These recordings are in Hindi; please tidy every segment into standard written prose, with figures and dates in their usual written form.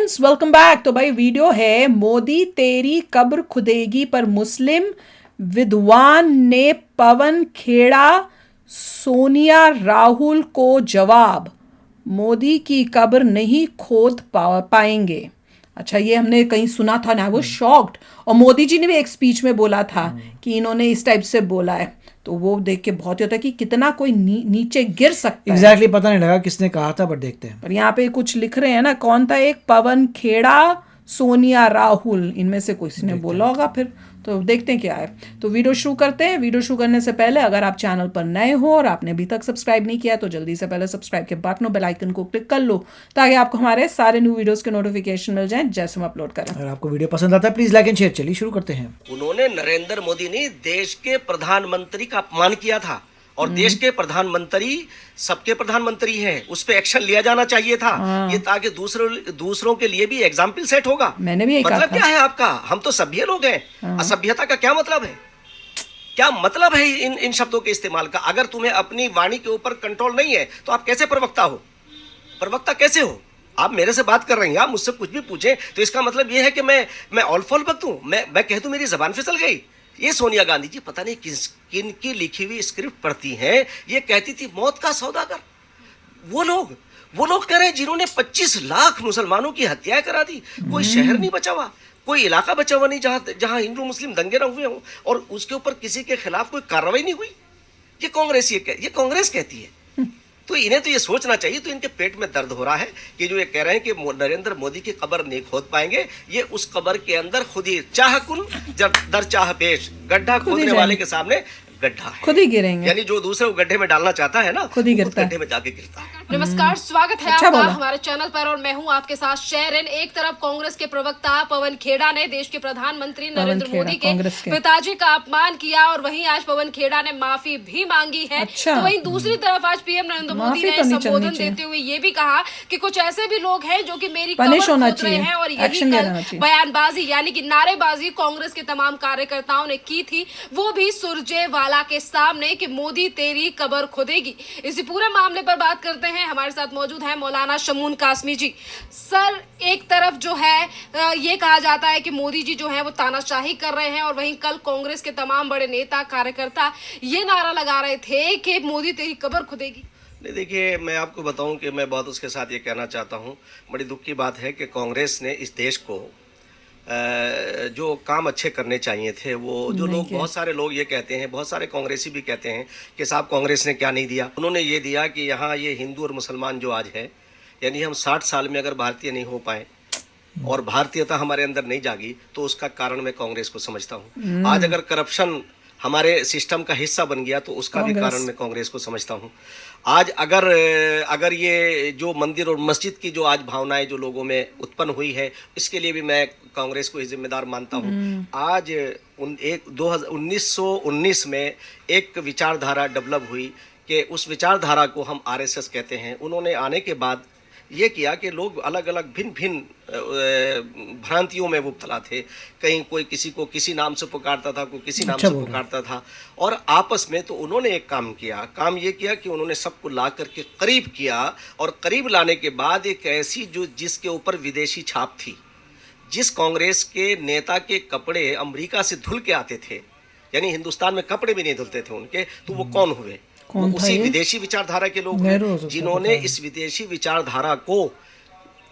Friends, welcome back. तो भाई वीडियो है मोदी तेरी कब्र खुदेगी पर मुस्लिम विद्वान ने पवन खेड़ा सोनिया राहुल को जवाब, मोदी की कब्र नहीं खोद पाएंगे। अच्छा, ये हमने कहीं सुना था ना, वो शॉक्ड। और मोदी जी ने भी एक स्पीच में बोला था कि इन्होंने इस टाइप से बोला है, तो वो देख के बहुत ही होता है कि कितना कोई नीचे गिर सकता है। एग्जैक्टली पता नहीं लगा किसने कहा था, बट देखते हैं। पर यहाँ पे कुछ लिख रहे हैं ना, कौन था, एक पवन खेड़ा सोनिया राहुल, इनमें से किसी ने बोला होगा फिर। तो देखते हैं क्या है। तो वीडियो शुरू करते हैं। वीडियो शुरू करने से पहले अगर आप चैनल पर नए हो और आपने अभी तक सब्सक्राइब नहीं किया तो जल्दी से पहले सब्सक्राइब के बटन और बेल आइकन को क्लिक कर लो, ताकि आपको हमारे सारे न्यू वीडियोस के नोटिफिकेशन मिल जाएं जैसे हम अपलोड करें। अगर आपको वीडियो पसंद आता है प्लीज लाइक एंड शेयर। चलिए शुरू करते हैं। उन्होंने नरेंद्र मोदी ने देश के प्रधानमंत्री का अपमान किया था, और देश के प्रधानमंत्री सबके प्रधानमंत्री हैं, उस पे एक्शन लिया जाना चाहिए था। ये ताकि दूसरों के लिए भी एग्जाम्पल सेट होगा। मैंने भी मतलब क्या है आपका? हम तो सभ्य लोग हैं। असभ्यता का क्या मतलब है? क्या मतलब है इन शब्दों के इस्तेमाल का? अगर तुम्हें अपनी वाणी के ऊपर कंट्रोल नहीं है तो आप कैसे प्रवक्ता हो? प्रवक्ता कैसे हो? आप मेरे से बात कर रही हैं, आप मुझसे कुछ भी पूछें तो इसका मतलब ये है कि मैं ऑलफॉल वक्त हूं। मैं कह दूं मेरी जबान फिसल गई। ये सोनिया गांधी जी पता नहीं किन की लिखी हुई स्क्रिप्ट पढ़ती हैं। ये कहती थी मौत का सौदागर। वो लोग कह रहे हैं जिन्होंने 25 लाख मुसलमानों की हत्याएं करा दी। कोई शहर नहीं बचा हुआ, कोई इलाका बचा हुआ नहीं जहां हिंदू मुस्लिम दंगे न हुए हों, और उसके ऊपर किसी के खिलाफ कोई कार्रवाई नहीं हुई। ये कांग्रेस कहती है। तो इन्हें तो ये सोचना चाहिए। तो इनके पेट में दर्द हो रहा है कि जो ये कह रहे हैं कि नरेंद्र मोदी की कब्र नहीं खोद पाएंगे। ये उस कब्र के अंदर खुद ही चाह कुन दर चाह पेश, गड्ढा खोदने वाले के सामने गड्ढा है, खुद ही गिरेंगे। यानी जो दूसरे को गड्ढे में डालना चाहता है ना, खुद ही गिरता है, गड्ढे में जाके गिरता है। नमस्कार, स्वागत है अच्छा आपका बोला। हमारे चैनल पर और मैं हूं आपके साथ शेरन। एक तरफ कांग्रेस के प्रवक्ता पवन खेड़ा ने देश के प्रधानमंत्री नरेंद्र मोदी के पिताजी का अपमान किया, और वहीं आज पवन खेड़ा ने माफी भी मांगी है। अच्छा। तो वहीं दूसरी तरफ आज पीएम नरेंद्र मोदी ने संबोधन देते हुए ये भी कहा कि कुछ ऐसे भी लोग हैं जो कि मेरी कब्र खोद रहे हैं, और यही कल बयानबाजी यानी कि नारेबाजी कांग्रेस के तमाम कार्यकर्ताओं ने की थी, वो भी सुरजेवाला के सामने कि मोदी तेरी कब्र खोदेगी। इसी पूरे मामले पर बात करते हैं। हमारे साथ मौजूद है मौलाना शमून कासमी जी। सर, एक तरफ जो है ये कहा जाता है कि मोदी जी जो है वो तानाशाही कर रहे हैं, और वहीं कल कांग्रेस के तमाम बड़े नेता कार्यकर्ता ये नारा लगा रहे थे कि मोदी तेरी कब्र खुदेगी। नहीं, देखिए, मैं आपको बताऊं कि मैं बहुत उसके साथ ये कहना चाहता हूं। बड़ी दुख की बात है कि कांग्रेस ने इस देश को जो काम अच्छे करने चाहिए थे, वो जो लोग, बहुत सारे लोग ये कहते हैं, बहुत सारे कांग्रेसी भी कहते हैं कि साहब कांग्रेस ने क्या नहीं दिया। उन्होंने ये दिया कि यहाँ ये हिंदू और मुसलमान जो आज है, यानी हम 60 साल में अगर भारतीय नहीं हो पाए और भारतीयता हमारे अंदर नहीं जागी, तो उसका कारण मैं कांग्रेस को समझता हूँ। आज अगर करप्शन हमारे सिस्टम का हिस्सा बन गया तो उसका भी कारण मैं कांग्रेस को समझता हूँ। आज अगर ये जो मंदिर और मस्जिद की जो आज भावनाएं जो लोगों में उत्पन्न हुई है, इसके लिए भी मैं कांग्रेस को ही जिम्मेदार मानता हूँ। आज 1919 में एक विचारधारा डेवलप हुई कि उस विचारधारा को हम आरएसएस कहते हैं। उन्होंने आने के बाद ये किया कि लोग अलग अलग भिन्न भ्रांतियों में मुब्तला थे। कहीं कोई किसी को किसी नाम से पुकारता था, कोई किसी नाम से पुकारता था, और आपस में तो उन्होंने एक काम ये किया कि उन्होंने सबको ला करके करीब किया, और करीब लाने के बाद एक ऐसी जिसके ऊपर विदेशी छाप थी। जिस कांग्रेस के नेता के कपड़े अमेरिका से धुल के आते थे, यानी हिंदुस्तान में कपड़े भी नहीं धुलते थे उनके, तो वो कौन हुए? उसी विदेशी विचारधारा के लोग हैं, जिन्होंने इस विदेशी विचारधारा को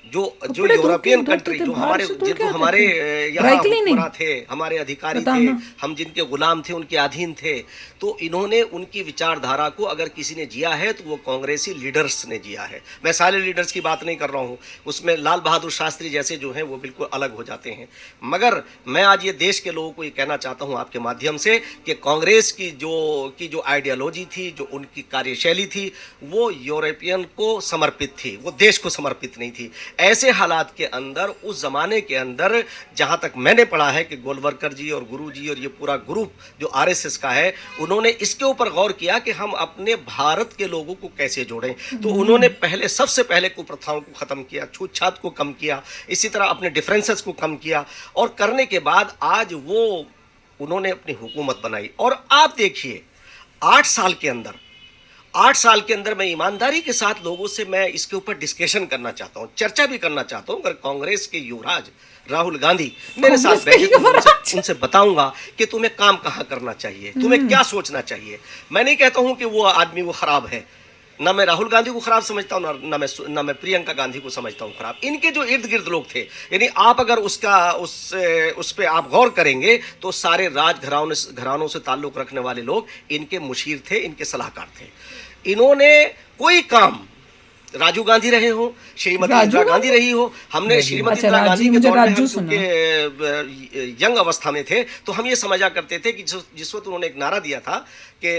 जो यूरोपियन कंट्री, जो हमारे यहाँ हुक्मरान थे, हमारे अधिकारी थे, हम जिनके गुलाम थे, उनके अधीन थे, तो इन्होंने उनकी विचारधारा को अगर किसी ने जिया है तो वो कांग्रेसी लीडर्स ने जिया है। मैं सारे लीडर्स की बात नहीं कर रहा हूँ, उसमें लाल बहादुर शास्त्री जैसे जो हैं वो बिल्कुल अलग हो जाते हैं। मगर मैं आज ये देश के लोगों को ये कहना चाहता हूँ आपके माध्यम से कि कांग्रेस की जो आइडियोलॉजी थी, जो उनकी कार्यशैली थी, वो यूरोपियन को समर्पित थी, वो देश को समर्पित नहीं थी। ऐसे हालात के अंदर, उस जमाने के अंदर, जहां तक मैंने पढ़ा है कि गोलवरकर जी और गुरु जी और ये पूरा ग्रुप जो आरएसएस का है, उन्होंने इसके ऊपर गौर किया कि हम अपने भारत के लोगों को कैसे जोड़ें। तो उन्होंने सबसे पहले कुप्रथाओं को खत्म किया, छूतछात को कम किया, इसी तरह अपने डिफरेंसेस को कम किया, और करने के बाद आज उन्होंने अपनी हुकूमत बनाई। और आप देखिए 8 साल के अंदर 8 साल के अंदर मैं ईमानदारी के साथ लोगों से मैं इसके ऊपर डिस्कशन करना चाहता हूं, चर्चा भी करना चाहता हूं। अगर कांग्रेस के युवराज राहुल गांधी मेरे साथ बैठे तो उनसे बताऊंगा कि तुम्हें काम कहां करना चाहिए, तुम्हें क्या सोचना चाहिए। मैं नहीं कहता हूं कि वो आदमी वो खराब है, ना मैं राहुल गांधी को खराब समझता हूं, ना मैं प्रियंका गांधी को समझता हूं खराब। इनके जो इर्द गिर्द लोग थे, यानी आप अगर उस पे आप गौर करेंगे तो सारे घरानों से ताल्लुक रखने वाले लोग इनके मुशीर थे, इनके सलाहकार थे। इन्होंने कोई काम, राजीव गांधी रहे हो, श्रीमती इंदिरा गांधी रही हो, हमने श्रीमती इंदिरा गांधी के दौर में हम यंग अवस्था में थे तो हम ये समझा करते थे कि जिस वक्त उन्होंने एक नारा दिया था कि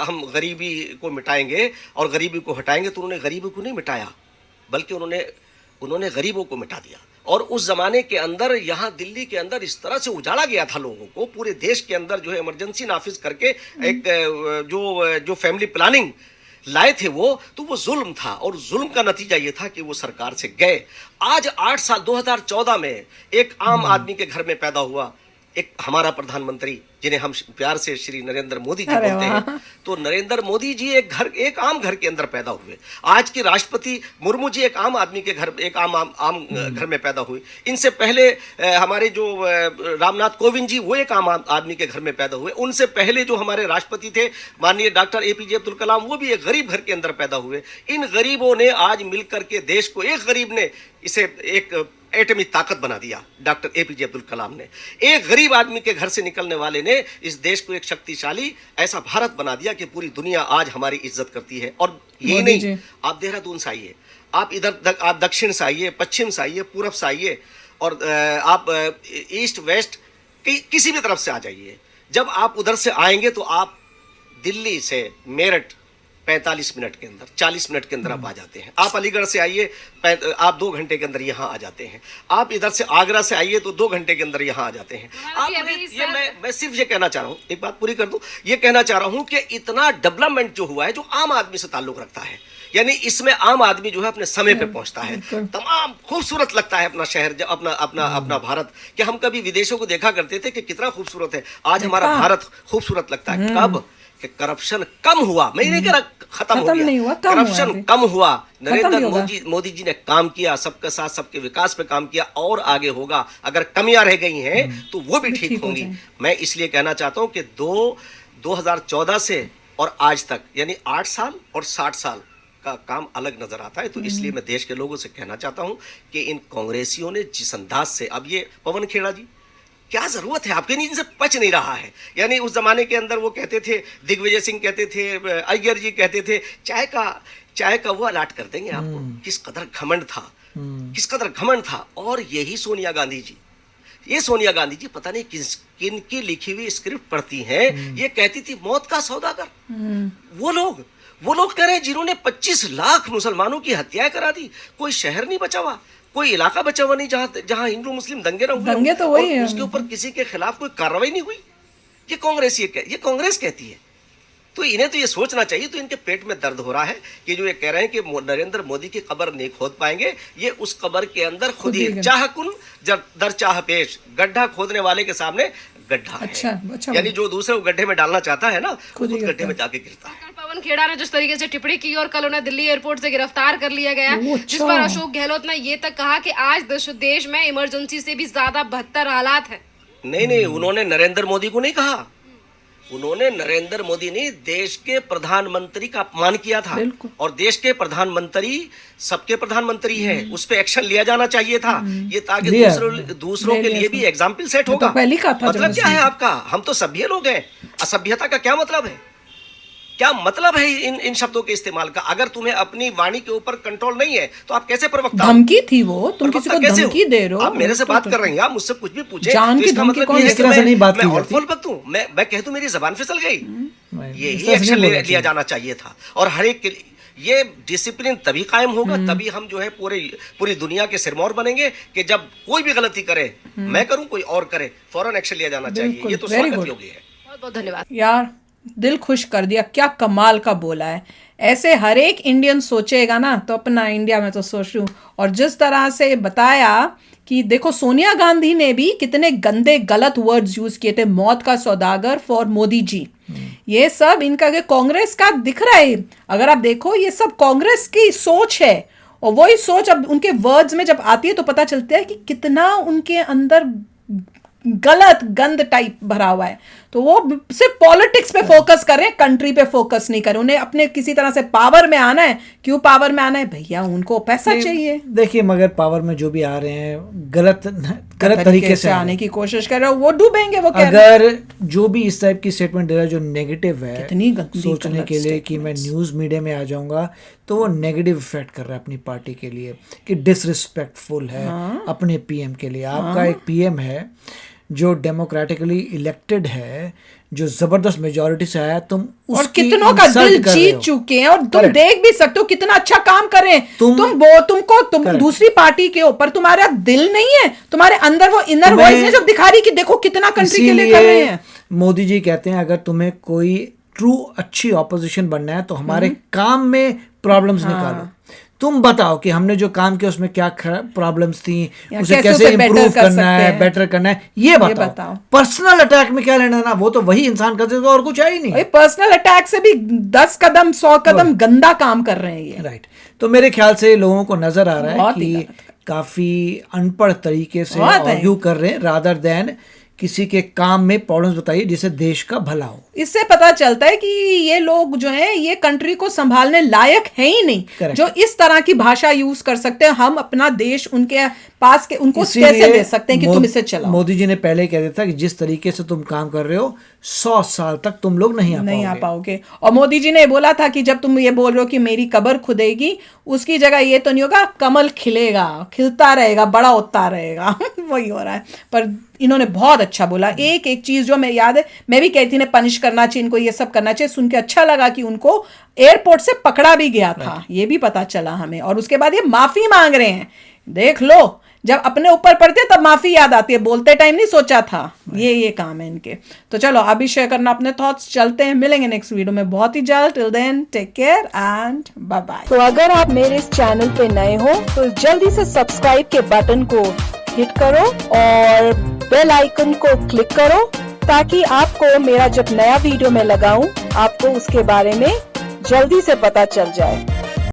हम गरीबी को मिटाएंगे और गरीबी को हटाएंगे, तो उन्होंने गरीबी को नहीं मिटाया, बल्कि उन्होंने गरीबों को मिटा दिया। और उस जमाने के अंदर यहाँ दिल्ली के अंदर इस तरह से उजाड़ा गया था लोगों को, पूरे देश के अंदर जो है इमरजेंसी नाफिज करके एक जो फैमिली प्लानिंग लाए थे वो जुल्म था, और जुल्म का नतीजा ये था कि वो सरकार से गए। आज 8 साल 2014 में एक आम आदमी के घर में पैदा हुआ एक हमारा प्रधानमंत्री, जिन्हें हम प्यार से श्री नरेंद्र मोदी जी बोलते हैं। तो नरेंद्र मोदी जी एक आम घर के अंदर पैदा हुए। आज के राष्ट्रपति मुर्मू जी एक आम आदमी के घर, एक आम घर में पैदा हुए। इनसे पहले हमारे जो रामनाथ कोविंद जी, वो एक आम आदमी के घर में पैदा हुए। उनसे पहले जो हमारे राष्ट्रपति थे माननीय डॉक्टर APJ अब्दुल कलाम, वो भी एक गरीब घर के अंदर पैदा हुए। इन गरीबों ने आज मिलकर के देश को, एक गरीब ने इसे एक एटमी ताकत बना दिया, डॉक्टर APJ अब्दुल कलाम ने। एक गरीब आदमी के घर से निकलने वाले ने इस देश को एक शक्तिशाली ऐसा भारत बना दिया कि पूरी दुनिया आज हमारी इज्जत करती है। और यही नहीं, आप देहरादून से आइए, आप दक्षिण से आइए, पश्चिम से आइए, पूरब से आइए, और आप ईस्ट वेस्ट किसी भी तरफ से आ जाइए। जब आप उधर से आएंगे तो आप दिल्ली से मेरठ 45 मिनट के अंदर, 40 मिनट के अंदर आप आ जाते हैं। आप अलीगढ़ से आइए, आप 2 घंटे के अंदर यहाँ आ जाते हैं। आप इधर से आगरा से आइए तो 2 घंटे के अंदर यहाँ आ जाते हैं। मैं सिर्फ ये कहना चाह रहा हूँ, एक बात पूरी कर दूं, ये कहना चाह रहा हूँ कि इतना डेवलपमेंट जो हुआ है, जो आम आदमी से ताल्लुक रखता है, यानी इसमें आम आदमी जो है अपने समय पे पहुंचता है। तमाम खूबसूरत लगता है अपना शहर, अपना भारत। कि हम कभी विदेशों को देखा करते थे कि कितना खूबसूरत है, आज हमारा भारत खूबसूरत लगता है। कब कि करप्शन कम हुआ, मैं नहीं कह रहा खत्म हो गया, करप्शन कम हुआ। नरेंद्र मोदी जी ने काम किया, सबके साथ सबके विकास पे काम किया, और आगे होगा। अगर कमियां रह गई हैं तो वो भी ठीक होंगी। मैं इसलिए कहना चाहता हूं कि 2014 से और आज तक, यानी 8 साल और 60 साल का काम अलग नजर आता है। तो इसलिए मैं देश के लोगों से कहना चाहता हूं कि इन कांग्रेसियों ने जिस अंदाज से, अब ये पवन खेड़ा जी, क्या जरूरत है, आपके नींद से पच नहीं रहा है। यानी उस जमाने के अंदर वो कहते थे, दिग्विजय सिंह कहते थे, अय्यर जी कहते थे, चाय का वो अलाट कर देंगे आपको। किस कदर घमंड था, किस कदर घमंड था। और यही सोनिया गांधी जी, ये सोनिया गांधी जी पता नहीं किन की लिखी हुई स्क्रिप्ट पढ़ती हैं। ये कहती थी मौत का सौदागर। वो लोग कह रहे हैं जिन्होंने 25 लाख मुसलमानों की हत्याएं करा दी, कोई शहर नहीं बचा हुआ, कोई इलाका बचा हुआ नहीं जहां हिंदू मुस्लिम दंगे न हुए। दंगे तो वही है, उसके ऊपर किसी के खिलाफ कोई कार्रवाई नहीं हुई। ये कांग्रेस कहती है। तो इन्हें तो ये सोचना चाहिए। तो इनके पेट में दर्द हो रहा है कि जो ये कह रहे हैं कि नरेंद्र मोदी की कब्र नहीं खोद पाएंगे। ये उस कब्र के अंदर खुद ही चाहकुन दर चाह पेश, गड्ढा खोदने वाले के सामने गड्ढा है। यानी जो दूसरे को गड्ढे में डालना चाहता है ना, खुद गड्ढे में जाके गिरता है। पवन खेड़ा ने जिस तरीके से टिप्पणी की और कल उन्हें दिल्ली एयरपोर्ट से गिरफ्तार कर लिया गया, जिस पर अशोक गहलोत ने ये तक कहा कि आज देश में इमरजेंसी से भी ज्यादा बदतर हालात है। नहीं, उन्होंने नरेंद्र मोदी को नहीं कहा। उन्होंने नरेंद्र मोदी ने देश के प्रधानमंत्री का अपमान किया था। और देश के प्रधानमंत्री सबके प्रधानमंत्री हैं, उस पर एक्शन लिया जाना चाहिए था। ये ताकि दूसरों के लिए भी एग्जाम्पल सेट होगा। मतलब क्या है आपका, हम तो सभ्य लोग हैं। असभ्यता का क्या मतलब है, क्या मतलब है इन शब्दों के इस्तेमाल का? अगर तुम्हें अपनी वाणी के ऊपर कंट्रोल नहीं है तो आप कैसे प्रवक्ता? धमकी थी वो, तुम किसी को धमकी दे रहे हो। आप मेरे से बात कर रहे हैं, आप मुझसे कुछ भी पूछे तो इसका मतलब ये है कि मैं और फॉल बकूं, मैं कह दूं मेरी जबान फिसल गई। यही एक्शन लिया जाना चाहिए था। और हर एक के लिए ये डिसिप्लिन तभी कायम होगा, तभी हम जो है पूरी दुनिया के सिरमौर बनेंगे कि जब कोई भी गलती करे, मैं करूं कोई और करे, फौरन एक्शन लिया जाना चाहिए। ये तो स्वागत योग्य है। बहुत बहुत धन्यवाद यार, दिल खुश कर दिया। क्या कमाल का बोला है। ऐसे हर एक इंडियन सोचेगा ना तो अपना इंडिया में तो सोच लूं। और जिस तरह से बताया कि देखो सोनिया गांधी ने भी कितने गंदे गलत वर्ड्स यूज किए थे, मौत का सौदागर फॉर मोदी जी। ये सब इनका कांग्रेस का दिख रहा है। अगर आप देखो ये सब कांग्रेस की सोच है, और वही सोच अब उनके वर्ड्स में जब आती है तो पता चलता है कि कितना उनके अंदर गलत गंद टाइप भरा हुआ है। तो वो सिर्फ पॉलिटिक्स पे फोकस कर रहे हैं, कंट्री पे फोकस नहीं कर रहे। उन्हें अपने किसी तरह से पावर में आना है। क्यों पावर में आना है भैया? उनको पैसा चाहिए। देखिए, मगर पावर में जो भी आ रहे हैं गलत तरीके से आने की कोशिश कर रहे हो, वो डूबेंगे। वो अगर जो भी इस टाइप की स्टेटमेंट दे रहा है जो नेगेटिव है, कितनी सोचने के लिए कि मैं न्यूज मीडिया में आ जाऊंगा, तो वो नेगेटिव इफेक्ट कर रहा है अपनी पार्टी के लिए, कि डिसरिस्पेक्टफुल है अपने पीएम के लिए। आपका एक पीएम है जो डेमोक्रेटिकली इलेक्टेड है, जो जबरदस्त मेजोरिटी से आया, तुम और कितनों का दिल जीत चुके हैं, और तुम देख भी सकते हो कितना अच्छा काम कर रहे हैं। तुम दूसरी पार्टी के ऊपर तुम्हारा दिल नहीं है, तुम्हारे अंदर वो इनर वॉइस है जो दिखा रही कि देखो कितना कंट्री के लिए कर रहे हैं। मोदी जी कहते हैं अगर तुम्हें कोई ट्रू अच्छी ऑपोजिशन बनना है तो हमारे काम में प्रॉब्लम्स निकालो। तुम बताओ कि हमने जो काम किया उसमें क्या प्रॉब्लम्स थी, उसे कैसे इम्प्रूव करना है, बेटर करना है, ये बताओ। पर्सनल अटैक में क्या लेना है ना, वो तो वही इंसान करते थे और कुछ है ही नहीं। पर्सनल अटैक से भी 10 कदम 100 कदम गंदा काम कर रहे हैं ये। राइट। तो मेरे ख्याल से लोगों को नजर आ रहा है कि काफी अनपढ़ तरीके से आर्ग्यू कर रहे हैं, रादर देन किसी के काम में प्रॉब्लम्स बताइए जिससे देश का भला हो। इससे पता चलता है कि ये लोग जो हैं ये कंट्री को संभालने लायक है ही नहीं। Correct. जो इस तरह की भाषा यूज कर सकते हैं, हम अपना देश उनके पास के उनको कैसे दे सकते हैं कि तुम इसे चलाओ। मोदी जी ने पहले कह दिया था कि जिस तरीके से तुम काम कर रहे हो 100 साल तक तुम लोग नहीं आ पाओगे। और मोदी जी ने बोला था कि जब तुम ये बोल रहे हो कि मेरी कब्र खुदेगी, उसकी जगह ये तो नहीं होगा, कमल खिलेगा, खिलता रहेगा, बड़ा होता रहेगा। वही हो रहा है। पर इन्होंने बहुत अच्छा बोला। एक एक चीज जो मैं याद है, मैं भी कहती थी पनिश करना चाहिए इनको, ये सब करना चाहिए। सुन के अच्छा लगा कि उनको एयरपोर्ट से पकड़ा भी गया था, ये भी पता चला हमें। और उसके बाद ये माफी मांग रहे हैं। देख लो, जब अपने ऊपर पड़ते तब माफी याद आती है, बोलते टाइम नहीं सोचा था। ये काम है इनके। तो चलो अभी शेयर करना अपने थॉट्स। चलते हैं, मिलेंगे नेक्स्ट वीडियो में बहुत ही जल्द। Till then take care and bye bye. तो अगर आप मेरे इस चैनल पे नए हो तो जल्दी से सब्सक्राइब के बटन को हिट करो और बेल आइकन को क्लिक करो, ताकि आपको मेरा जब नया वीडियो मैं लगाऊं आपको उसके बारे में जल्दी से पता चल जाए।